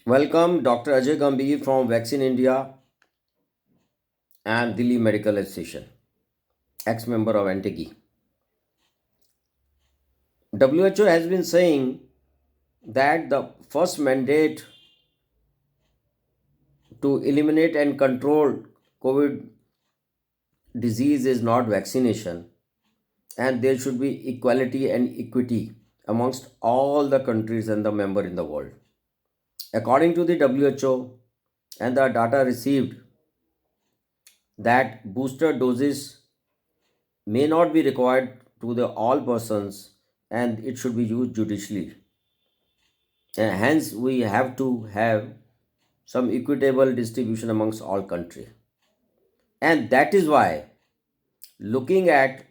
Welcome, Dr. Ajay Gambhir from Vaccine India and Delhi Medical Association, ex-member of NTG. WHO has been saying that the first mandate to eliminate and control COVID disease is not vaccination, and there should be equality and equity amongst all the countries and the member in the world. According to the WHO and the data received, that booster doses may not be required to the all persons and it should be used judicially. And hence we have to have some equitable distribution amongst all country. And that is why looking at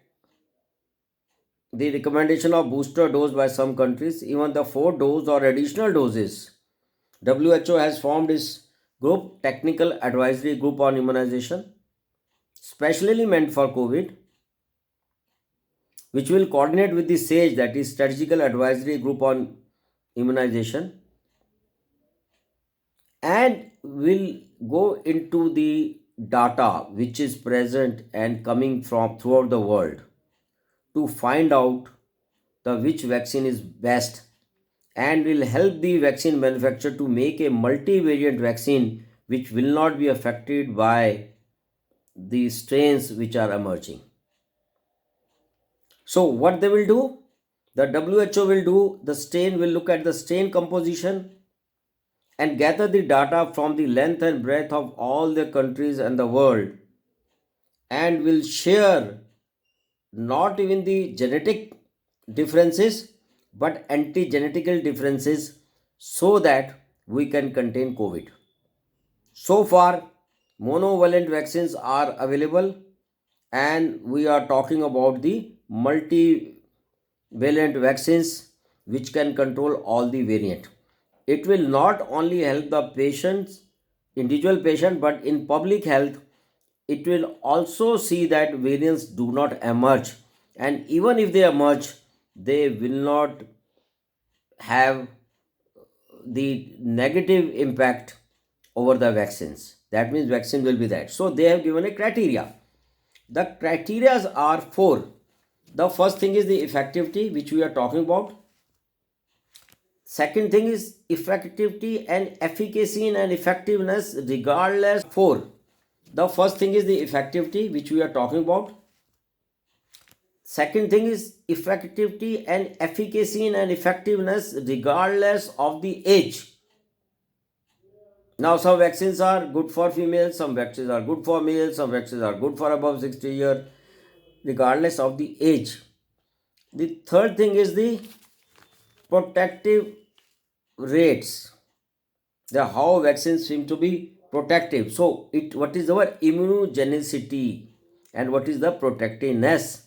the recommendation of booster dose by some countries, even the 4 dose or additional doses, WHO has formed its group technical advisory group on immunization, specially meant for COVID, which will coordinate with the SAGE, that is Strategical Advisory Group on Immunization, and will go into the data which is present and coming from throughout the world to find out the which vaccine is best, and will help the vaccine manufacturer to make a multivariant vaccine which will not be affected by the strains which are emerging. So what they will do, the WHO will do, the strain will look at the strain composition and gather the data from the length and breadth of all the countries and the world, and will share not even the genetic differences but anti-genetical differences so that we can contain COVID. So far, monovalent vaccines are available, and we are talking about the multivalent vaccines which can control all the variant. It will not only help the patients, individual patient, but in public health, it will also see that variants do not emerge, and even if they emerge, they will not have the negative impact over the vaccines. That means vaccine will be that. So they have given a criteria. The criteria are four. The first thing is the effectivity, which we are talking about. Second thing is effectivity and efficacy and effectiveness regardless. Four. The first thing is the effectivity, which we are talking about. Second thing is effectivity and efficacy and effectiveness regardless of the age. Now, some vaccines are good for females, some vaccines are good for males, some vaccines are good for above 60 years, regardless of the age. The third thing is the protective rates. The how vaccines seem to be protective. So, what is our immunogenicity and what is the protectiveness?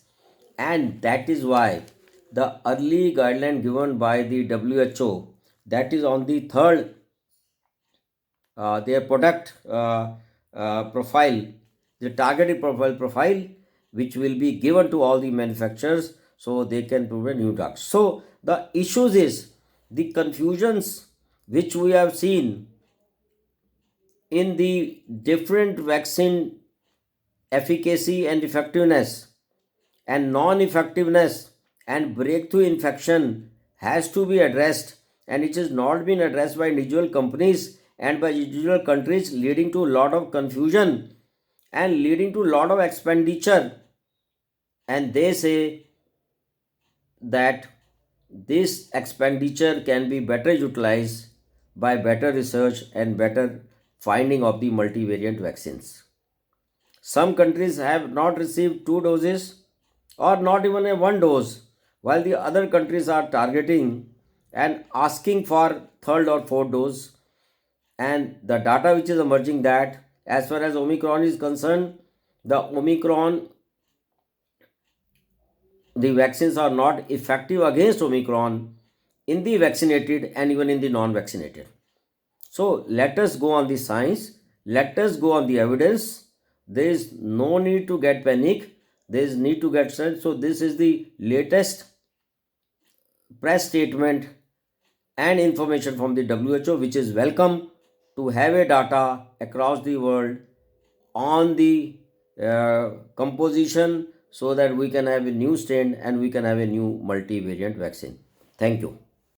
And that is why the early guideline given by the WHO, that is on the third their product profile, the targeted profile, which will be given to all the manufacturers so they can prevent new drugs. So the issues is the confusions which we have seen in the different vaccine efficacy and effectiveness and non-effectiveness and breakthrough infection has to be addressed, and it has not been addressed by individual companies and by individual countries, leading to a lot of confusion and leading to a lot of expenditure. And they say that this expenditure can be better utilized by better research and better finding of the multivariant vaccines. Some countries have not received 2 doses or not even a 1 dose, while the other countries are targeting and asking for third or fourth dose. And the data which is emerging, that as far as Omicron is concerned, the Omicron, the vaccines are not effective against Omicron in the vaccinated and even in the non-vaccinated. So let us go on the science, let us go on the evidence. There is no need to get panic, there is need to get strength. So this is the latest press statement and information from the WHO, which is welcome to have a data across the world on the composition, so that we can have a new strain and we can have a new multivariant vaccine. Thank you.